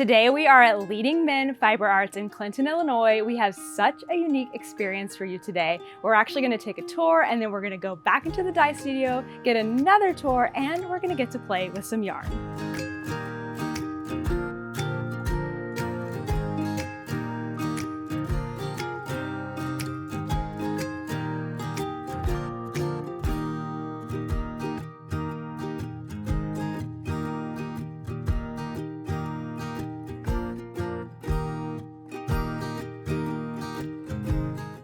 Today we are at Leading Men Fiber Arts in Clinton, Illinois. We have such a unique experience for you today. We're actually going to take a tour and then we're going to go back into the dye studio, get another tour, and we're going to get to play with some yarn.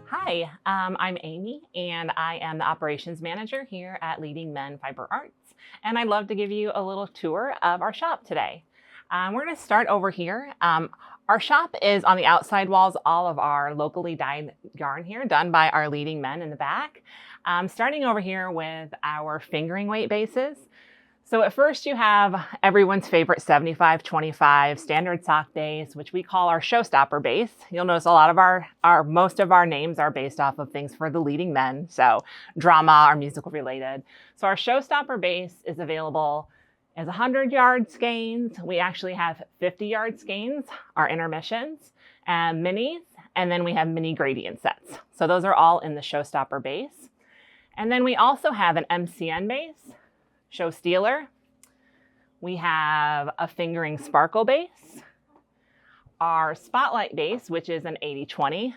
Hi, I'm Amy and I am the operations manager here at Leading Men Fiber Arts, and I'd love to give you a little tour of our shop today. We're going to start over here. Our shop is on the outside walls, all of our locally dyed yarn here done by our leading men in the back. Starting over here with our fingering weight bases. So at first you have everyone's favorite 75-25 standard sock base, which we call our showstopper base. You'll notice a lot of most of our names are based off of things for the leading men, so drama or musical related. So our showstopper base is available as 100-yard skeins. We actually have 50-yard skeins, our intermissions, and minis, and then we have mini gradient sets. So those are all in the showstopper base. And then we also have an MCN base, show stealer. We have a fingering sparkle base, our spotlight base, which is an 80-20.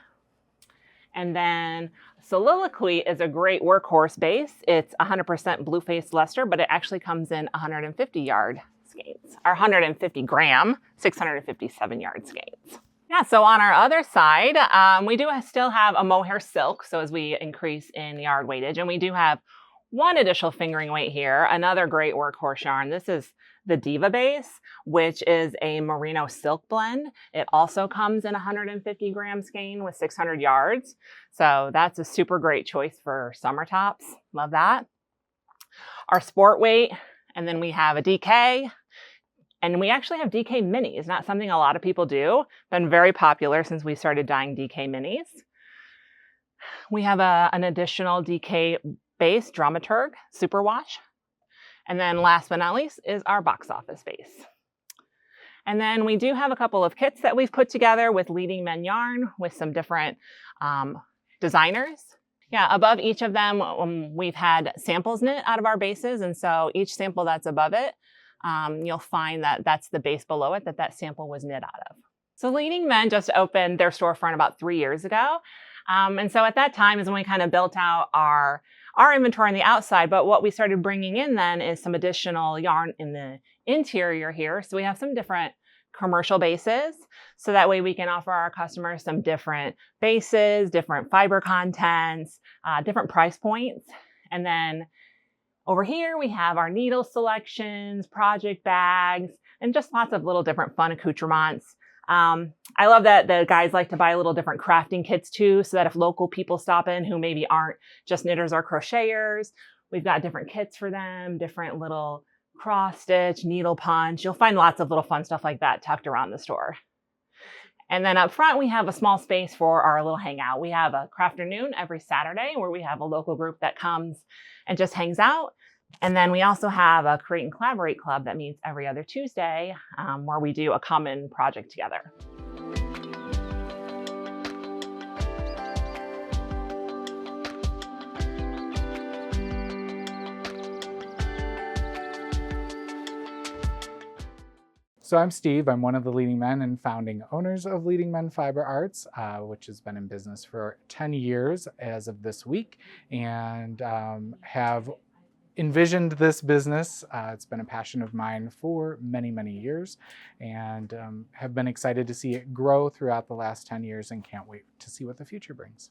And then soliloquy is a great workhorse base. It's 100% blue faced luster, but it actually comes in 150-yard skeins, or 150 gram, 657-yard skeins. Yeah, so on our other side, we do still have a mohair silk. So as we increase in yard weightage, and we do have one additional fingering weight here, another great workhorse yarn. This is the Diva base, which is a merino silk blend. It also comes in 150 gram skein with 600 yards. So that's a super great choice for summer tops. Love that. Our sport weight, and then we have a DK. And we actually have DK minis, not something a lot of people do. Been very popular since we started dyeing DK minis. We have an additional DK base, dramaturg, superwash. And then last but not least is our box office base. And then we do have a couple of kits that we've put together with leading men yarn with some different designers. Yeah, above each of them, we've had samples knit out of our bases. And so each sample that's above it, you'll find that that's the base below it that sample was knit out of. So Leading Men just opened their storefront about 3 years ago. And so at that time is when we kind of built out our inventory on the outside, but what we started bringing in then is some additional yarn in the interior here. So we have some different commercial bases, so that way we can offer our customers some different bases, different fiber contents, different price points. And then over here we have our needle selections, project bags, and just lots of little different fun accoutrements. I love that the guys like to buy little different crafting kits too, so that if local people stop in who maybe aren't just knitters or crocheters, we've got different kits for them, different little cross stitch, needle punch. You'll find lots of little fun stuff like that tucked around the store. And then up front, we have a small space for our little hangout. We have a crafternoon every Saturday where we have a local group that comes and just hangs out. And then we also have a Create and Collaborate Club that meets every other Tuesday where we do a common project together. So I'm Steve. I'm one of the leading men and founding owners of Leading Men Fiber Arts, which has been in business for 10 years as of this week, and have envisioned this business. It's been a passion of mine for many, many years, and have been excited to see it grow throughout the last 10 years and can't wait to see what the future brings.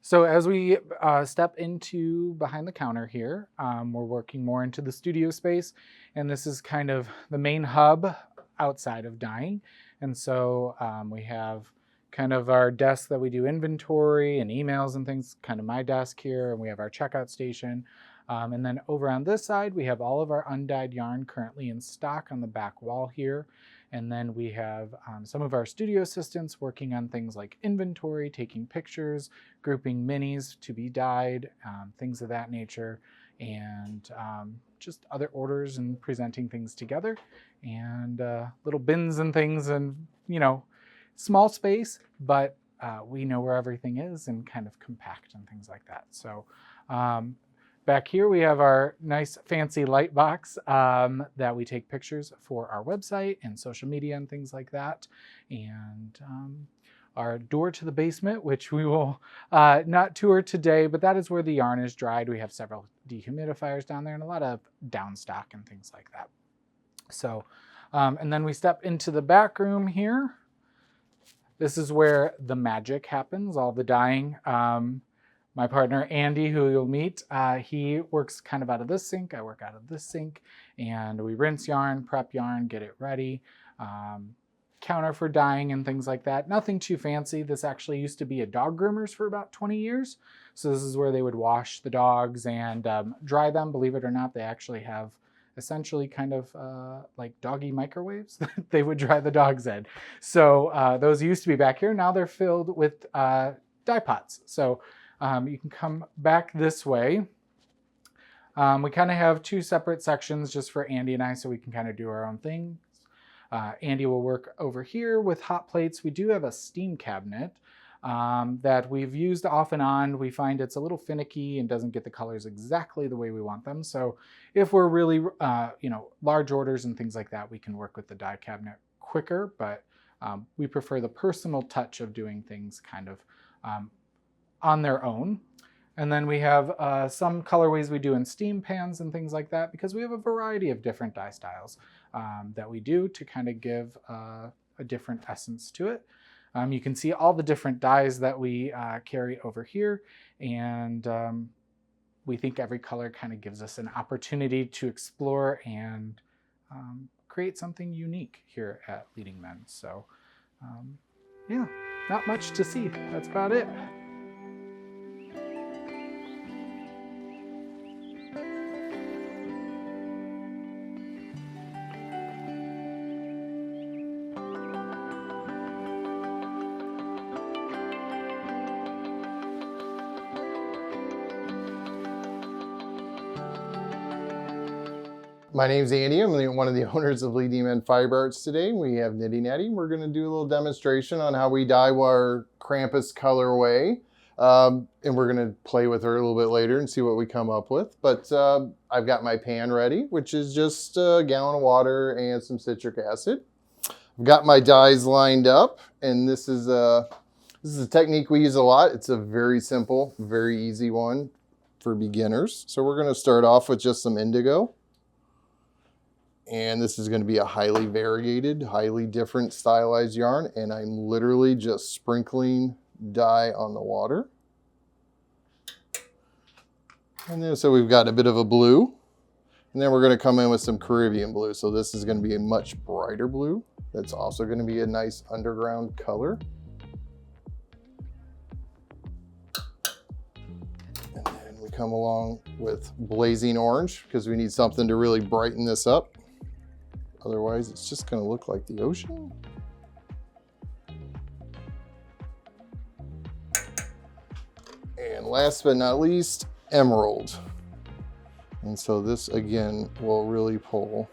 So as we step into behind the counter here, we're working more into the studio space, and this is kind of the main hub outside of dyeing. And so we have kind of our desk that we do inventory and emails and things, kind of my desk here, and we have our checkout station. And then over on this side, we have all of our undyed yarn currently in stock on the back wall here. And then we have some of our studio assistants working on things like inventory, taking pictures, grouping minis to be dyed, things of that nature. and just other orders and presenting things together, and little bins and things, and small space, but we know where everything is and kind of compact and things like that. So back here we have our nice fancy light box that we take pictures for our website and social media and things like that. And our door to the basement, which we will not tour today, but that is where the yarn is dried. We have several dehumidifiers down there and a lot of downstock and things like that. So, and then we step into the back room here. This is where the magic happens, all the dyeing. My partner, Andy, who you'll meet, he works kind of out of this sink. I work out of this sink, and we rinse yarn, prep yarn, get it ready, counter for dyeing and things like that. Nothing too fancy. This actually used to be a dog groomer's for about 20 years. So this is where they would wash the dogs and dry them. Believe it or not, they actually have essentially kind of like doggy microwaves that they would dry the dogs in. So those used to be back here. Now they're filled with dye pots. So you can come back this way. We kind of have two separate sections just for Andy and I, so we can kind of do our own thing. Andy will work over here with hot plates. We do have a steam cabinet that we've used off and on. We find it's a little finicky and doesn't get the colors exactly the way we want them. So if we're really, large orders and things like that, we can work with the dye cabinet quicker, but we prefer the personal touch of doing things kind of on their own. And then we have some colorways we do in steam pans and things like that, because we have a variety of different dye styles that we do to kind of give a different essence to it. You can see all the different dyes that we carry over here, and we think every color kind of gives us an opportunity to explore and create something unique here at Leading Men. So yeah, not much to see. That's about it. My name's Andy. I'm one of the owners of Leading Men Fiber Arts today. We have Knitty Natty. We're going to do a little demonstration on how we dye our Krampus colorway. And we're going to play with her a little bit later and see what we come up with. But I've got my pan ready, which is just a gallon of water and some citric acid. I've got my dyes lined up, and this is a technique we use a lot. It's a very simple, very easy one for beginners. So we're going to start off with just some indigo. And this is going to be a highly variegated, highly different stylized yarn. And I'm literally just sprinkling dye on the water. And then so we've got a bit of a blue. And then we're going to come in with some Caribbean blue. So this is going to be a much brighter blue. That's also going to be a nice underground color. And then we come along with blazing orange because we need something to really brighten this up. Otherwise, it's just going to look like the ocean. And last but not least, emerald. And so this, again, will really pull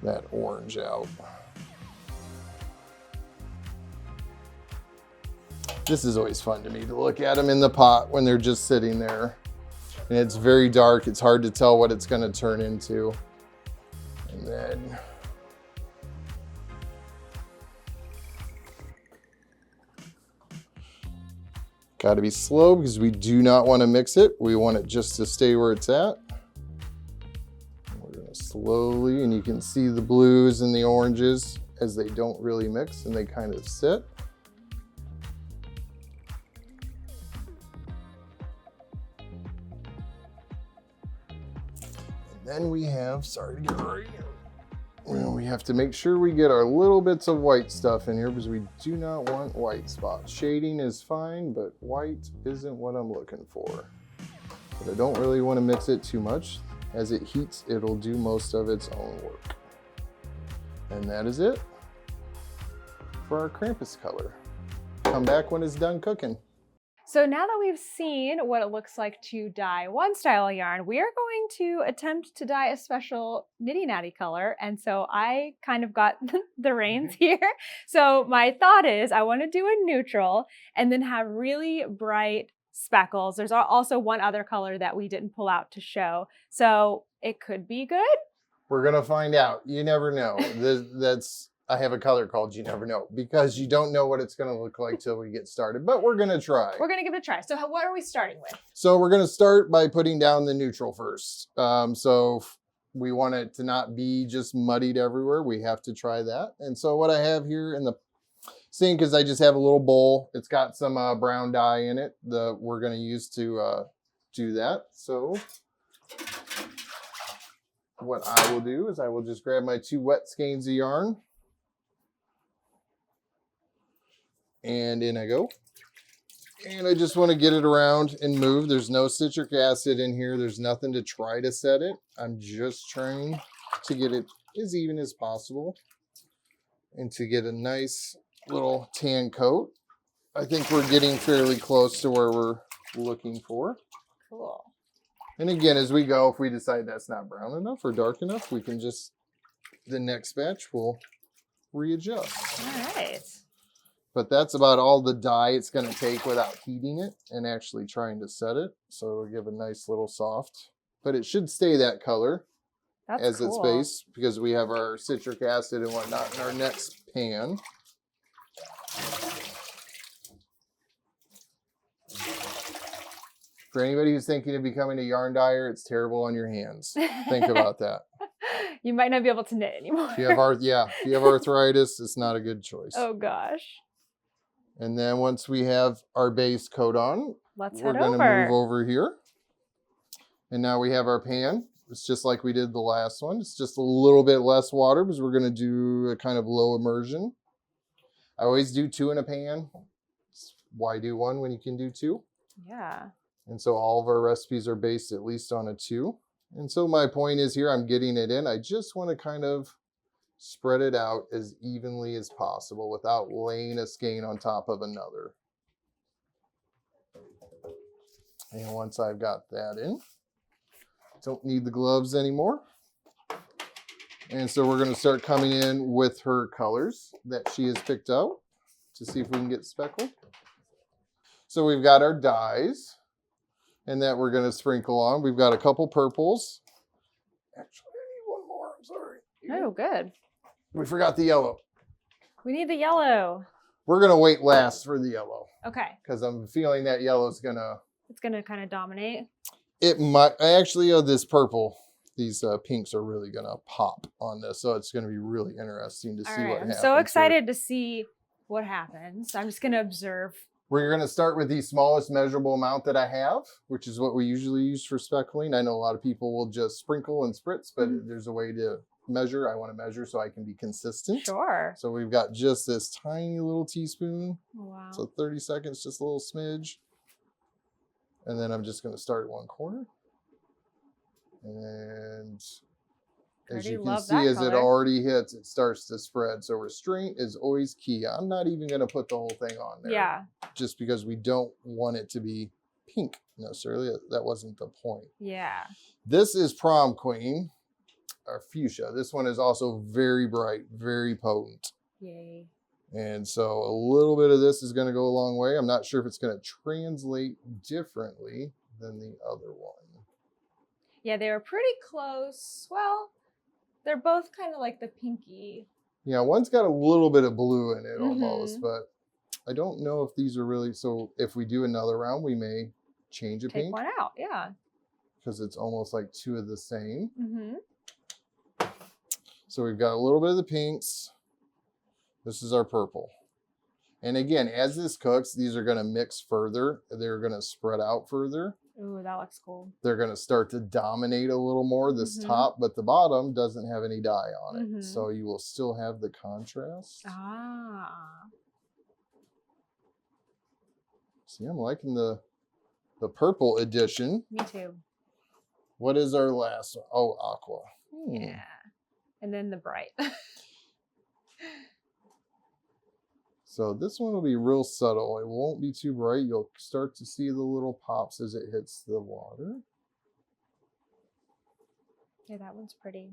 that orange out. This is always fun to me to look at them in the pot when they're just sitting there. And it's very dark. It's hard to tell what it's going to turn into. And then got to be slow because we do not want to mix it. We want it just to stay where it's at. And we're going to slowly, and you can see the blues and the oranges as they don't really mix and they kind of sit. Then we have, sorry to get right here. Well, we have to make sure we get our little bits of white stuff in here because we do not want white spots. Shading is fine, but white isn't what I'm looking for. But I don't really want to mix it too much. As it heats, it'll do most of its own work. And that is it for our Krampus color. Come back when it's done cooking. So now that we've seen what it looks like to dye one style of yarn, we are going to attempt to dye a special Knitty Natty color. And so I kind of got the reins here. So my thought is I want to do a neutral and then have really bright speckles. There's also one other color that we didn't pull out to show. So it could be good. We're going to find out. You never know. I have a color called You Never Know because you don't know what it's going to look like till we get started, but we're going to try. We're going to give it a try. So what are we starting with? So we're going to start by putting down the neutral first. So we want it to not be just muddied everywhere. We have to try that. And so what I have here in the sink is I just have a little bowl. It's got some brown dye in it that we're going to use to do that. So what I will do is I will just grab my 2 wet skeins of yarn. And in I go. And I just want to get it around and move. There's no citric acid in here. There's nothing to try to set it. I'm just trying to get it as even as possible and to get a nice little tan coat. I think we're getting fairly close to where we're looking for. Cool. And again, as we go, if we decide that's not brown enough or dark enough, we can just, the next batch will readjust. All right. But that's about all the dye it's going to take without heating it and actually trying to set it. So it'll give a nice little soft, but it should stay that color as its base because we have our citric acid and whatnot in our next pan. For anybody who's thinking of becoming a yarn dyer, it's terrible on your hands. Think about that. You might not be able to knit anymore. If you have arthritis, it's not a good choice. Oh gosh. And then once we have our base coat on, we're going to move over here. And now we have our pan. It's just like we did the last one. It's just a little bit less water because we're going to do a kind of low immersion. I always do 2 in a pan. Why do 1 when you can do 2? Yeah. And so all of our recipes are based at least on a 2. And so my point is here, I'm getting it in. I just want to kind of spread it out as evenly as possible without laying a skein on top of another. And once I've got that in, don't need the gloves anymore. And so we're going to start coming in with her colors that she has picked out to see if we can get speckled. So we've got our dyes and that we're going to sprinkle on. We've got a couple purples. Actually, I need one more. I'm sorry. Oh, good. We forgot the yellow. We need the yellow. We're going to wait last for the yellow. Okay. Because I'm feeling that yellow's going to... It's going to kind of dominate. It might... Actually, this purple, these pinks are really going to pop on this. So it's going to be really interesting to see what happens. I'm so excited to see what happens. I'm just going to observe. We're going to start with the smallest measurable amount that I have, which is what we usually use for speckling. I know a lot of people will just sprinkle and spritz, but there's a way to measure. I want to measure so I can be consistent. Sure. So we've got just this tiny little teaspoon. Wow. So 30 seconds, just a little smidge. And then I'm just going to start at one corner. And as you can see, as it already hits, it starts to spread. So restraint is always key. I'm not even going to put the whole thing on there. Yeah. Just because we don't want it to be pink necessarily. That wasn't the point. Yeah. This is Prom Queen, or fuchsia. This one is also very bright, very potent. Yay. And so a little bit of this is going to go a long way. I'm not sure if it's going to translate differently than the other one. Yeah, they were pretty close. Well, they're both kind of like the pinky. Yeah, one's got a little bit of blue in it almost, but I don't know if these are really, so if we do another round, we may change a pink. Take one out, yeah. Because it's almost like 2 of the same. Mm-hmm. So we've got a little bit of the pinks. This is our purple. And again, as this cooks, these are going to mix further. They're going to spread out further. Ooh, that looks cool. They're going to start to dominate a little more, this top, but the bottom doesn't have any dye on it. So you will still have the contrast. Ah. See, I'm liking the purple edition. Me too. What is our last one? Oh, aqua. And And then the bright. So this one will be real subtle. It won't be too bright. You'll start to see the little pops as it hits the water. Yeah, that one's pretty.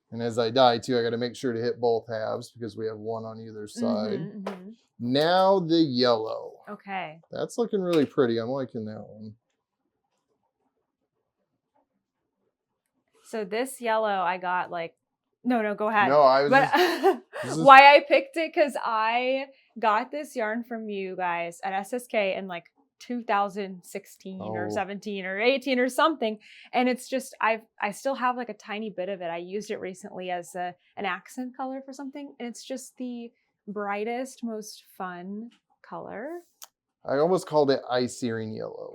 And as I dye too, I got to make sure to hit both halves because we have one on either side. Now the yellow. Okay. That's looking really pretty. I'm liking that one. So this yellow I got like, no, go ahead. No, I was but why I picked it, because I got this yarn from you guys at SSK in like 2016 or 17 or 18 or something. And it's just, I still have like a tiny bit of it. I used it recently as an accent color for something. And it's just the brightest, most fun color. I almost called it ice searing yellow.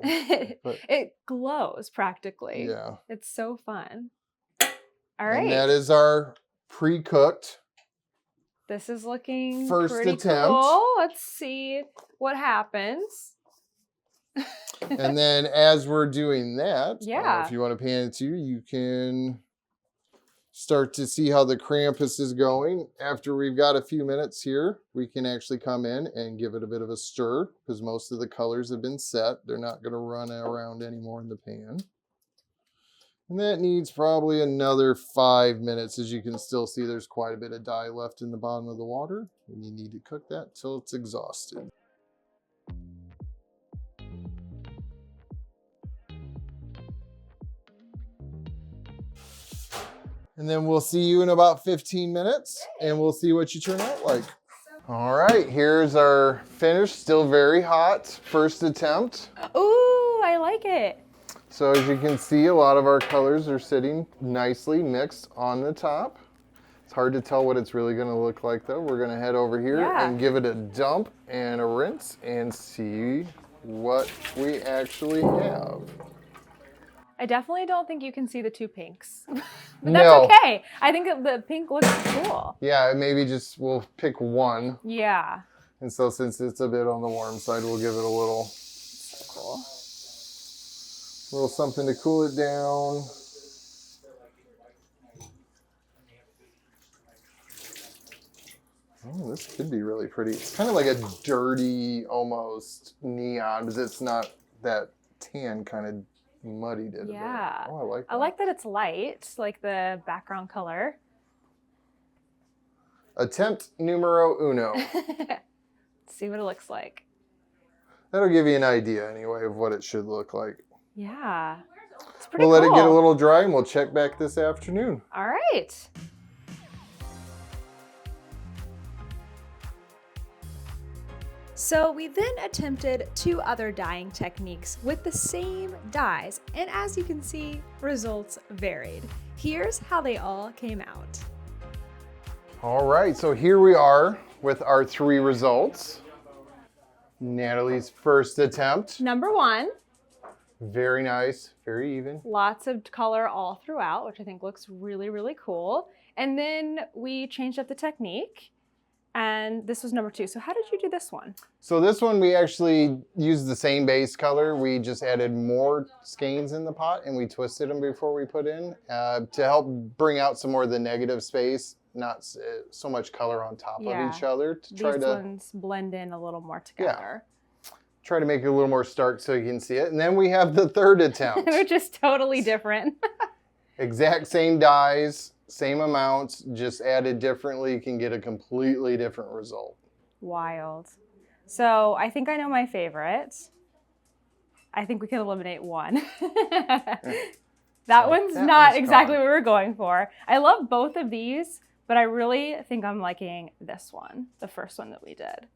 But it glows practically. yeah. It's so fun. All right. And that is our pre-cooked. This is looking first pretty attempt. Cool. Let's see what happens. And then as we're doing that, yeah. If you want to pan it to you can start to see how the Krampus is going. After we've got a few minutes here, we can actually come in and give it a bit of a stir because most of the colors have been set. They're not going to run around anymore in the pan. And that needs probably another 5 minutes. As you can still see, there's quite a bit of dye left in the bottom of the water. And you need to cook that till it's exhausted. And then we'll see you in about 15 minutes and we'll see what you turn out like. All right, here's our finish. Still very hot. First attempt. Ooh, I like it. So as you can see, a lot of our colors are sitting nicely mixed on the top. It's hard to tell what it's really gonna look like though. We're gonna head over here and give it a dump and a rinse and see what we actually have. I definitely don't think you can see the two pinks, but that's okay. I think the pink looks cool. Yeah, maybe just we'll pick one. Yeah. And so since it's a bit on the warm side, we'll give it a little, cool. little something to cool it down. Oh, this could be really pretty. It's kind of like a dirty, almost neon, but it's not that tan kind of muddied it. Yeah. Oh, I like that. I like that it's light, like the background color. Attempt numero uno. Let's see what it looks like. That'll give you an idea anyway of what it should look like. Yeah. It's pretty cool. We'll let it get a little dry and we'll check back this afternoon. All right. So we then attempted 2 other dyeing techniques with the same dyes, and as you can see, results varied. Here's how they all came out. All right, so here we are with our 3 results. Natalie's first attempt. Number 1. Very nice, very even. Lots of color all throughout, which I think looks really, really cool. And then we changed up the technique. And this was number 2. So how did you do this one? So this one we actually used the same base color. We just added more skeins in the pot and we twisted them before we put in to help bring out some more of the negative space, not so much color on top of each other. These ones blend in a little more together. Yeah. Try to make it a little more stark so you can see it. And then we have the third attempt. Which is totally different. Exact same dyes. Same amounts, just added differently, you can get a completely different result. Wild. So I think I know my favorite. I think we can eliminate one. That one's not exactly what we were going for. I love both of these, but I really think I'm liking this one, the first one that we did.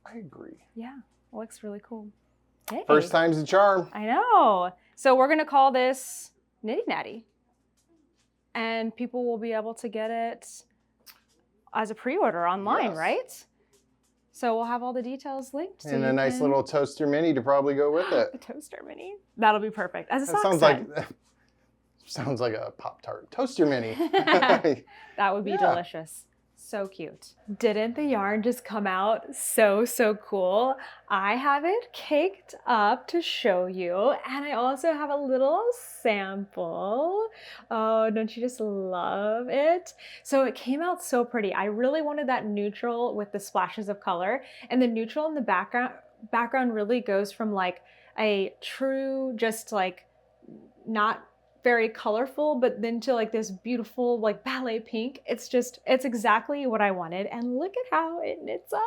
I agree. Yeah, it looks really cool. Hey. First time's a charm. I know. So we're gonna call this Knitty Natty. And people will be able to get it as a pre-order online, right? So we'll have all the details linked. So and a nice little toaster mini to probably go with it. A toaster mini. That'll be perfect. As a that sock sounds like a Pop-Tart. Toaster mini. That would be delicious. So cute. Didn't the yarn just come out so cool? I have it caked up to show you, and I also have a little sample. Oh, don't you just love it? So it came out so pretty. I really wanted that neutral with the splashes of color, and the neutral in the background really goes from like a true, just like not very colorful, but then to like this beautiful like ballet pink. It's exactly what I wanted. And look at how it knits up.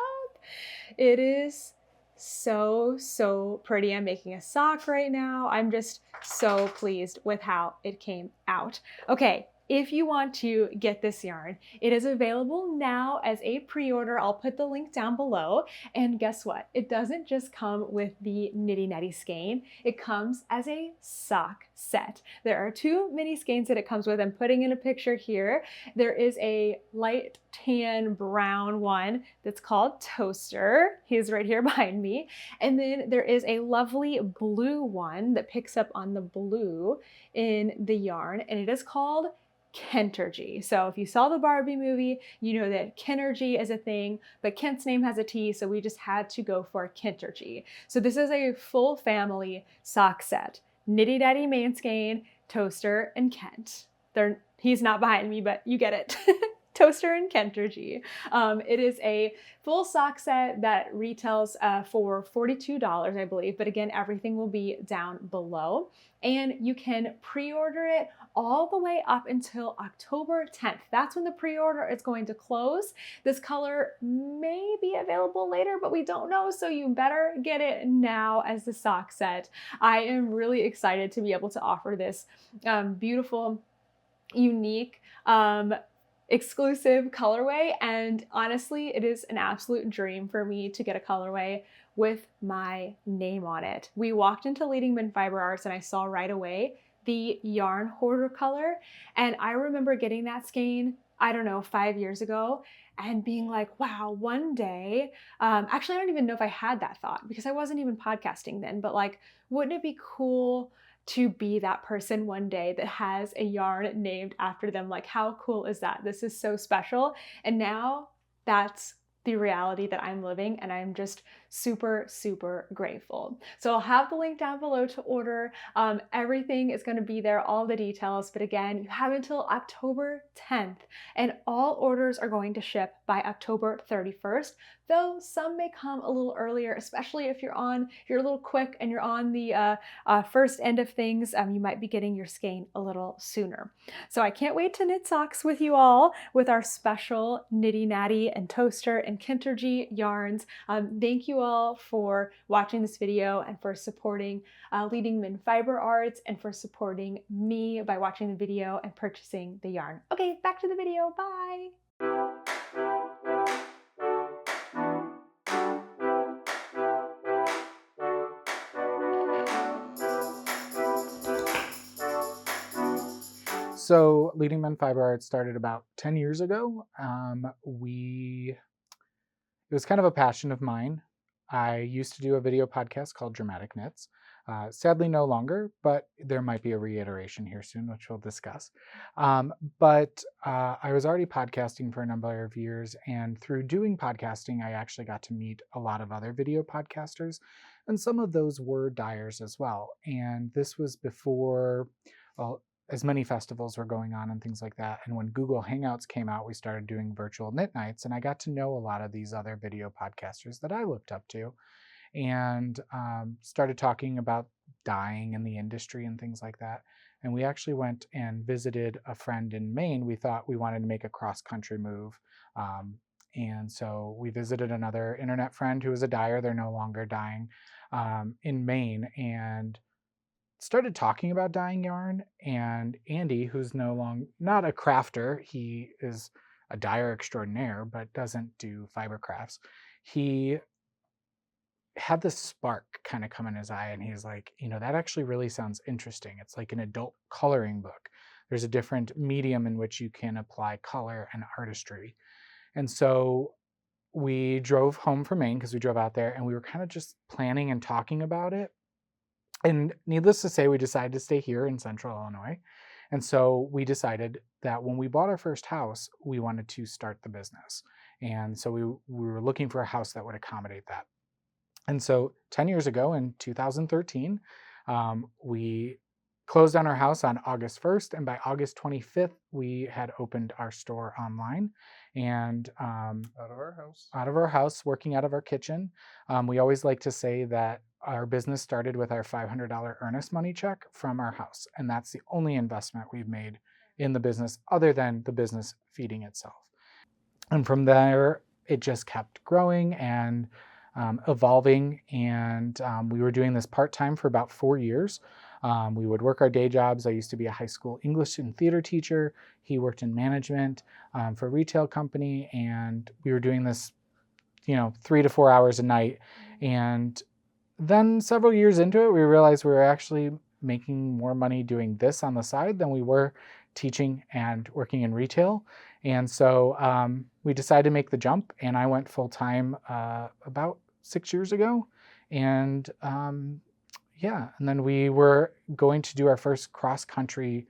It is so pretty. I'm making a sock right now. I'm just so pleased with how it came out. Okay, if you want to get this yarn, it is available now as a pre-order. I'll put the link down below. And guess what? It doesn't just come with the Knitty Natty skein. It comes as a sock set. There are 2 mini skeins that it comes with. I'm putting in a picture here. There is a light tan brown one that's called Toaster. He's right here behind me. And then there is a lovely blue one that picks up on the blue in the yarn, and it is called Kent-ergy. So if you saw the Barbie movie, you know that Kent-ergy is a thing, but Kent's name has a T, so we just had to go for Kent-ergy. So this is a full family sock set. Knitty Natty main skein, Toaster, and Kent. He's not behind me, but you get it. Toaster and Kent-ergy. It is a full sock set that retails for $42, I believe, but again, everything will be down below. And you can pre-order it all the way up until October 10th. That's when the pre-order is going to close. This color may be available later, but we don't know, so you better get it now as the sock set. I am really excited to be able to offer this beautiful, unique, exclusive colorway, and honestly, it is an absolute dream for me to get a colorway with my name on it. We walked into Leading Men Fiber Arts and I saw right away the yarn hoarder color, and I remember getting that skein, I don't know, 5 years ago, and being like, wow, one day, actually I don't even know if I had that thought because I wasn't even podcasting then, but like, wouldn't it be cool to be that person one day that has a yarn named after them? Like, how cool is that? This is so special. And now that's the reality that I'm living, and I'm just super grateful. So I'll have the link down below to order. Everything is going to be there, all the details, but again, you have until October 10th, and all orders are going to ship by October 31st, though some may come a little earlier, especially if you're a little quick and you're on the first end of things. You might be getting your skein a little sooner. So I can't wait to knit socks with you all with our special Knitty Natty and Toaster and Kent-ergy yarns. Thank you all for watching this video and for supporting Leading Men Fiber Arts and for supporting me by watching the video and purchasing the yarn. Okay, back to the video. Bye. So Leading Men Fiber Arts started about 10 years ago. It was kind of a passion of mine. I used to do a video podcast called Dramatic Knits. Sadly, no longer, but there might be a reiteration here soon, which we'll discuss. But I was already podcasting for a number of years, and through doing podcasting, I actually got to meet a lot of other video podcasters, and some of those were dyers as well. And this was before, well, as many festivals were going on and things like that. And when Google Hangouts came out, we started doing virtual knit nights, and I got to know a lot of these other video podcasters that I looked up to, and started talking about dyeing in the industry and things like that. And we actually went and visited a friend in Maine. We thought we wanted to make a cross-country move. And so we visited another internet friend who was a dyer. They're no longer dyeing in Maine, and started talking about dyeing yarn. And Andy, who's not a crafter, he is a dyer extraordinaire, but doesn't do fiber crafts. He had this spark kind of come in his eye, and he's like, that actually really sounds interesting. It's like an adult coloring book. There's a different medium in which you can apply color and artistry. And so we drove home from Maine, because we drove out there, and we were kind of just planning and talking about it. And needless to say, we decided to stay here in Central Illinois. And so we decided that when we bought our first house, we wanted to start the business. And so we were looking for a house that would accommodate that. And so 10 years ago in 2013, we closed on our house on August 1st. And by August 25th, we had opened our store online and Out of our house. Working out of our kitchen. We always like to say that our business started with our $500 earnest money check from our house. And that's the only investment we've made in the business other than the business feeding itself. And from there, it just kept growing and evolving. And we were doing this part-time for about 4 years. We would work our day jobs. I used to be a high school English and theater teacher. He worked in management for a retail company. And we were doing this, 3 to 4 hours a night. And then several years into it, we realized we were actually making more money doing this on the side than we were teaching and working in retail. And so we decided to make the jump, and I went full-time about 6 years ago. And and then we were going to do our first cross-country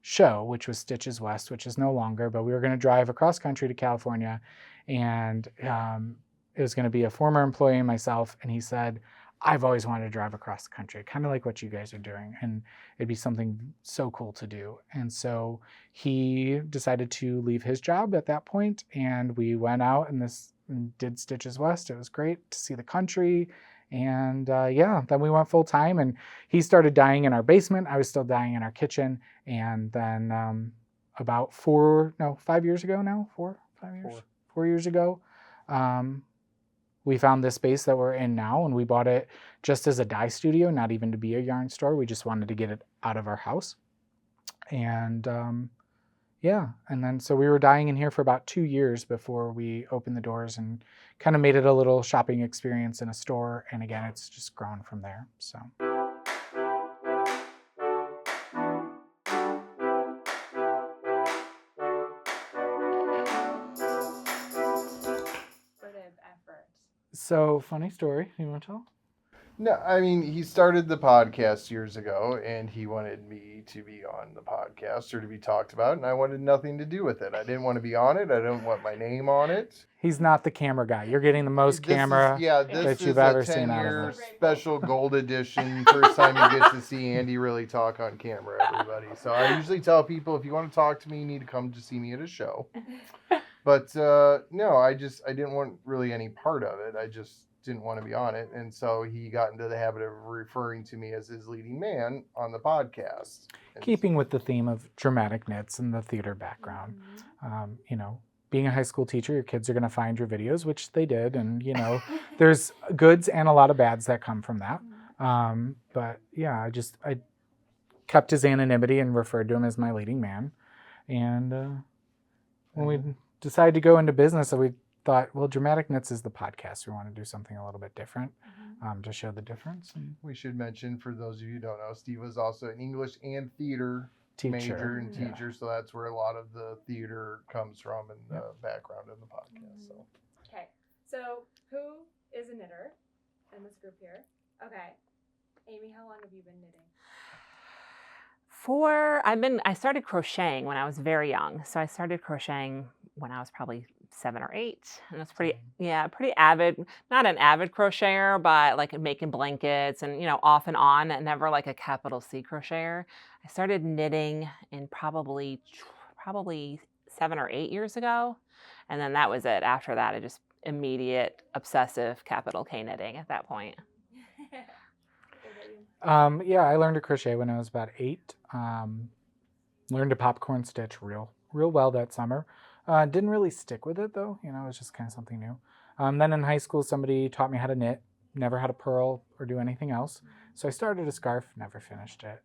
show, which was Stitches West, which is no longer, but we were going to drive across country to California. And it was going to be a former employee and myself. And he said, I've always wanted to drive across the country, kind of like what you guys are doing. And it'd be something so cool to do. And so he decided to leave his job at that point, and we went out and did Stitches West. It was great to see the country. And then we went full time, and he started dyeing in our basement. I was still dyeing in our kitchen. And then about 5 years ago now, 4 years ago, we found this space that we're in now, and we bought it just as a dye studio, not even to be a yarn store. We just wanted to get it out of our house. And and then so we were dyeing in here for about 2 years before we opened the doors and kind of made it a little shopping experience in a store. And again, it's just grown from there. So. So, funny story. You want to tell? No, I mean, he started the podcast years ago, and he wanted me to be on the podcast or to be talked about, and I wanted nothing to do with it. I didn't want to be on it. I didn't want my name on it. He's not the camera guy. You're getting the most camera that you've ever seen out of him. Special gold edition. First time you get to see Andy really talk on camera, everybody. So I usually tell people, if you want to talk to me, you need to come to see me at a show. But no, I didn't want really any part of it. I just didn't want to be on it. And so he got into the habit of referring to me as his leading man on the podcast. Keeping with the theme of dramatic knits and the theater background. Being a high school teacher, your kids are going to find your videos, which they did. And, there's goods and a lot of bads that come from that. But yeah, I kept his anonymity and referred to him as my leading man. And when we decided to go into business, we thought, well, Dramatic Knits is the podcast. We want to do something a little bit different to show the difference. And we should mention, for those of you who don't know, Steve was also an English and theater major and teacher, so that's where a lot of the theater comes from and the background in the podcast. So. Okay, so who is a knitter in this group here? Okay, Amy, how long have you been knitting? I started crocheting when I was very young. So I started crocheting when I was probably 7 or 8. And it's pretty avid, not an avid crocheter, but like making blankets and, off and on, never like a capital C crocheter. I started knitting in probably 7 or 8 years ago. And then that was it. After that, I just immediate obsessive capital K knitting at that point. I learned to crochet when I was about 8. Learned to popcorn stitch real well that summer. Didn't really stick with it though, it was just kind of something new. Then in high school, somebody taught me how to knit, never how to purl or do anything else. So I started a scarf, never finished it.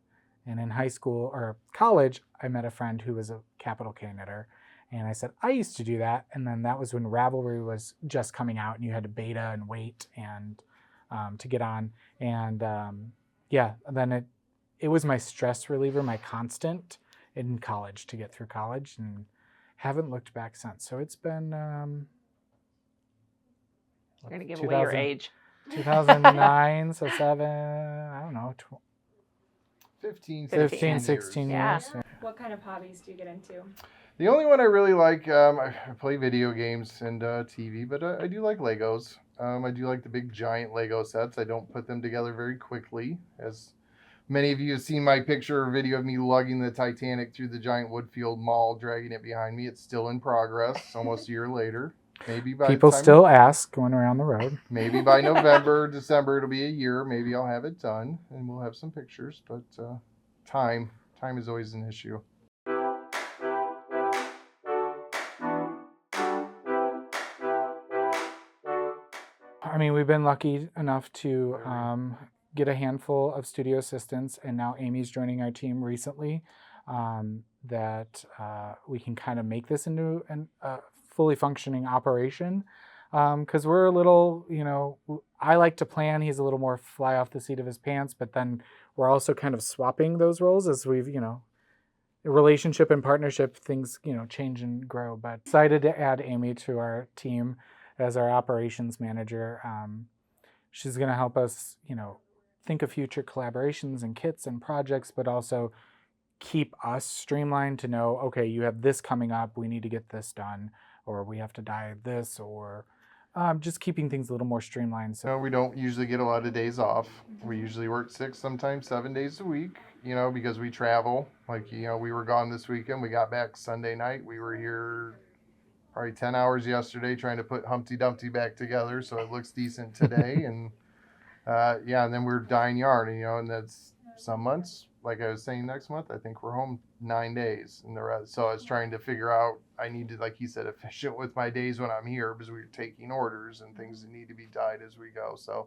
And in high school or college, I met a friend who was a capital K knitter. And I said, I used to do that. And then that was when Ravelry was just coming out and you had to beta and wait and to get on. And then it was my stress reliever, my constant in college to get through college, and haven't looked back since. So it's been you're gonna give away your age. 2009, so 7, I don't know, 15, 16 years. Yeah. What kind of hobbies do you get into? The only one I really like, I play video games and TV, but I do like Legos. I do like the big giant Lego sets. I don't put them together very quickly. As many of you have seen my picture or video of me lugging the Titanic through the giant Woodfield Mall, dragging it behind me. It's still in progress, almost a year later. Maybe by People the time, still ask going around the road. maybe by November, December, it'll be a year. Maybe I'll have it done and we'll have some pictures. But time is always an issue. I mean, we've been lucky enough to get a handful of studio assistants, and now Amy's joining our team recently, that we can kind of make this into a fully functioning operation. Because we're a little, I like to plan. He's a little more fly off the seat of his pants, but then we're also kind of swapping those roles as we've, relationship and partnership, things, change and grow. But excited to add Amy to our team as our operations manager. She's going to help us, think of future collaborations and kits and projects, but also keep us streamlined to know, okay, you have this coming up, we need to get this done, or we have to dye this, or just keeping things a little more streamlined. So No, we don't usually get a lot of days off. We usually work 6, sometimes 7 days a week, because we travel. Like, we were gone this weekend. We got back Sunday night. We were here probably 10 hours yesterday trying to put Humpty Dumpty back together so it looks decent today. And and then we're dyeing yarn, and that's some months. Like I was saying, next month, I think we're home 9 days. And the rest. So I was trying to figure out, I need to, like he said, efficient with my days when I'm here because we're taking orders and things that need to be dyed as we go. So,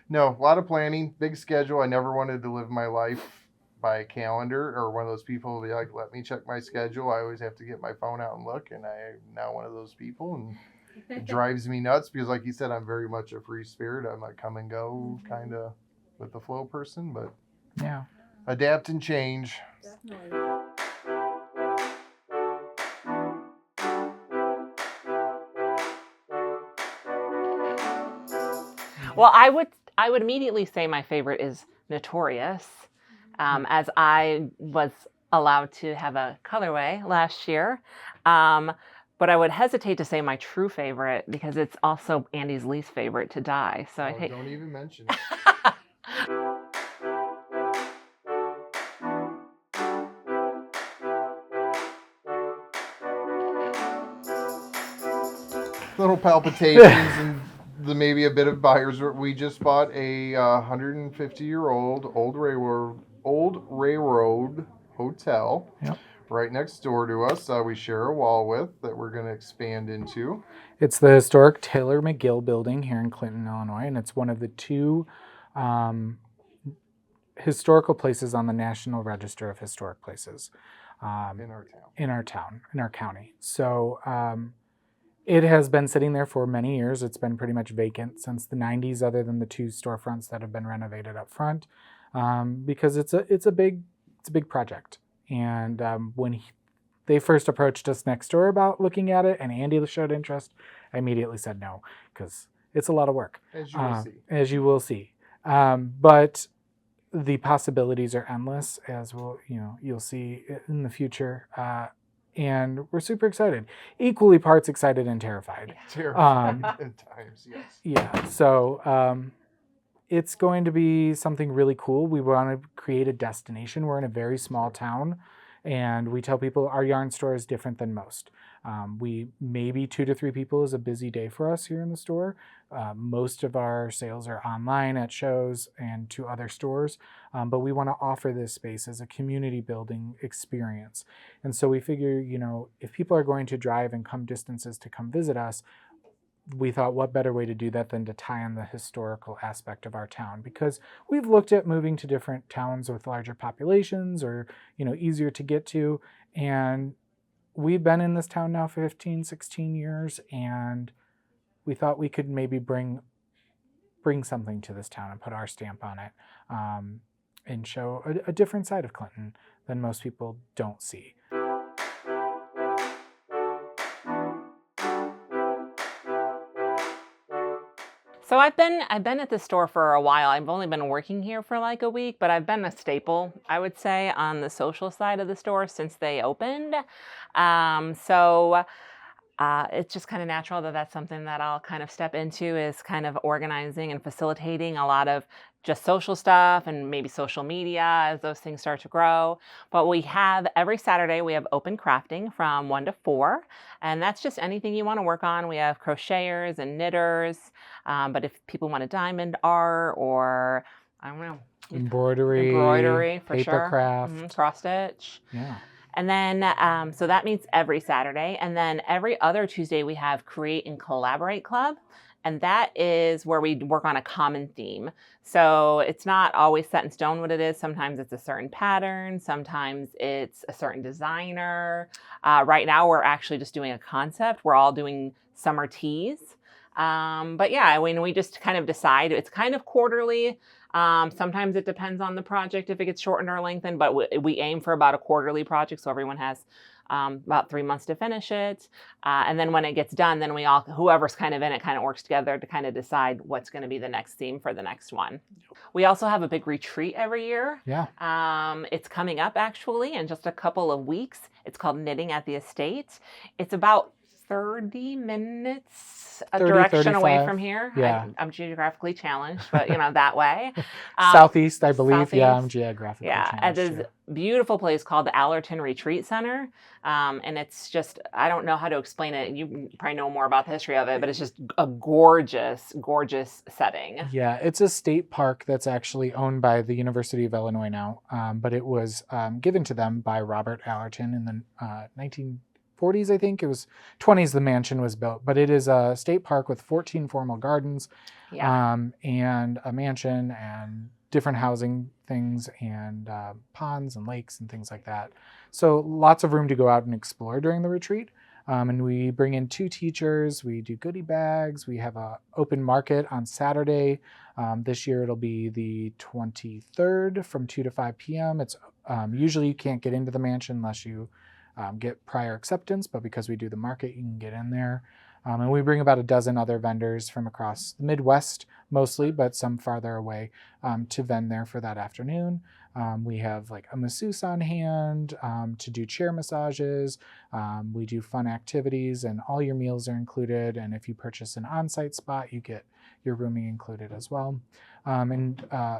no, a lot of planning, big schedule. I never wanted to live my life by a calendar or one of those people who be like, let me check my schedule. I always have to get my phone out and look. And I'm now one of those people. And it drives me nuts because, like you said, I'm very much a free spirit. I'm a come and go kind of with the flow person. But yeah. Adapt and change. Definitely. Well, I would immediately say my favorite is Notorious, as I was allowed to have a colorway last year. But I would hesitate to say my true favorite because it's also Andy's least favorite to dye. So Don't even mention it. Little palpitations and maybe a bit of buyer's. We just bought a 150-year-old old railroad hotel. Yep. Right next door to us. We share a wall with that we're going to expand into. It's the historic Taylor McGill building here in Clinton, Illinois, and it's one of the 2 historical places on the National Register of Historic Places In our county. So it has been sitting there for many years. It's been pretty much vacant since the 90s, other than the 2 storefronts that have been renovated up front, because it's a big project. And when they first approached us next door about looking at it, and Andy showed interest, I immediately said no, because it's a lot of work. As you will see. But the possibilities are endless, as you'll see in the future. And we're super excited. Equally parts excited and terrified. Terrified at times, yes. Yeah. So it's going to be something really cool. We want to create a destination. We're in a very small town, and we tell people our yarn store is different than most. We maybe 2 to 3 people is a busy day for us here in the store. Most of our sales are online at shows and to other stores, but we want to offer this space as a community building experience. And so we figure, if people are going to drive and come distances to come visit us, we thought what better way to do that than to tie in the historical aspect of our town, because we've looked at moving to different towns with larger populations or, easier to get to. And we've been in this town now for 15, 16 years, and we thought we could maybe bring something to this town and put our stamp on it, and show a different side of Clinton than most people don't see. So I've been at the store for a while. I've only been working here for like a week, but I've been a staple, I would say, on the social side of the store since they opened. It's just kind of natural that that's something that I'll kind of step into, is kind of organizing and facilitating a lot of just social stuff and maybe social media as those things start to grow. But we have every Saturday, we have open crafting from 1 to 4. And that's just anything you want to work on. We have crocheters and knitters. But if people want a diamond art or, I don't know, embroidery for paper sure. craft, cross stitch. Yeah. And then, so that meets every Saturday. And then every other Tuesday, we have Create and Collaborate Club. And that is where we work on a common theme. So it's not always set in stone what it is. Sometimes it's a certain pattern. Sometimes it's a certain designer. Right now, we're actually just doing a concept. We're all doing summer tees. But yeah, when we just kind of decide, it's kind of quarterly. Sometimes it depends on the project if it gets shortened or lengthened, but we aim for about a quarterly project, so everyone has about 3 months to finish it. And then when it gets done, then whoever's kind of in it kind of works together to kind of decide what's going to be the next theme for the next one. We also have a big retreat every year. Yeah. It's coming up actually in just a couple of weeks. It's called Knitting at the Estate. It's about 30 minutes a direction away from here. Yeah. I'm geographically challenged, but that way. Southeast, I believe. Southeast. Yeah, I'm geographically challenged. At this beautiful place called the Allerton Retreat Center. And it's just, I don't know how to explain it. You probably know more about the history of it, but it's just a gorgeous, gorgeous setting. Yeah, it's a state park that's actually owned by the University of Illinois now, but it was given to them by Robert Allerton in the 1940s, I think. It was 20s the mansion was built, but it is a state park with 14 formal gardens, and a mansion and different housing things and ponds and lakes and things like that. So lots of room to go out and explore during the retreat. And we bring in 2 teachers, we do goodie bags, we have an open market on Saturday. This year it'll be the 23rd from 2 to 5 p.m. It's usually you can't get into the mansion unless you get prior acceptance, but because we do the market, you can get in there. And we bring about a dozen other vendors from across the Midwest, mostly, but some farther away, to vend there for that afternoon. We have like a masseuse on hand to do chair massages. We do fun activities, and all your meals are included. And if you purchase an on-site spot, you get your rooming included as well.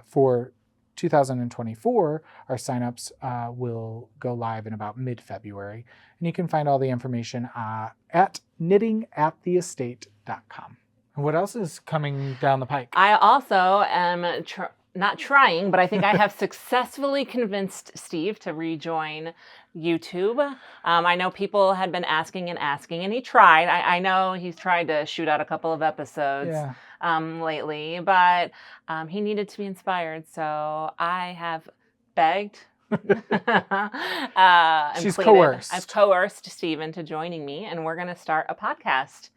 For 2024, our signups will go live in about mid-February. And you can find all the information at knittingattheestate.com. And what else is coming down the pike? I also am not trying, but I think I have successfully convinced Steve to rejoin YouTube. I know people had been asking, and he tried. I know he's tried to shoot out a couple of episodes lately, but he needed to be inspired. So I have begged. She's coerced. I've coerced Steve into joining me, and we're going to start a podcast.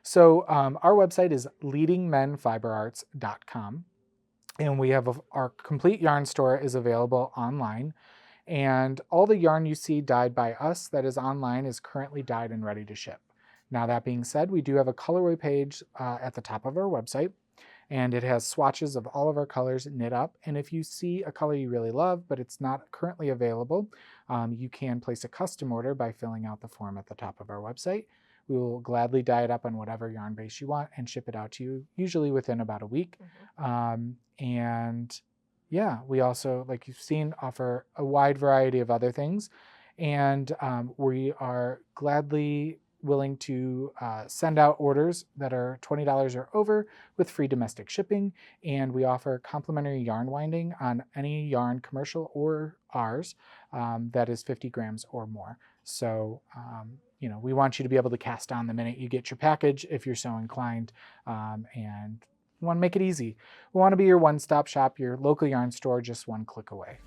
So our website is leadingmenfiberarts.com, and we have our complete yarn store is available online, and all the yarn you see dyed by us that is online is currently dyed and ready to ship. Now that being said, we do have a colorway page at the top of our website, and it has swatches of all of our colors knit up. And if you see a color you really love, but it's not currently available, you can place a custom order by filling out the form at the top of our website. We will gladly dye it up on whatever yarn base you want and ship it out to you, usually within about a week. And yeah, we also, like you've seen, offer a wide variety of other things. And we are gladly willing to send out orders that are $20 or over with free domestic shipping. And we offer complimentary yarn winding on any yarn, commercial or ours, that is 50 grams or more. So, we want you to be able to cast on the minute you get your package if you're so inclined, and we want to make it easy. We want to be your one-stop shop, your local yarn store, just one click away.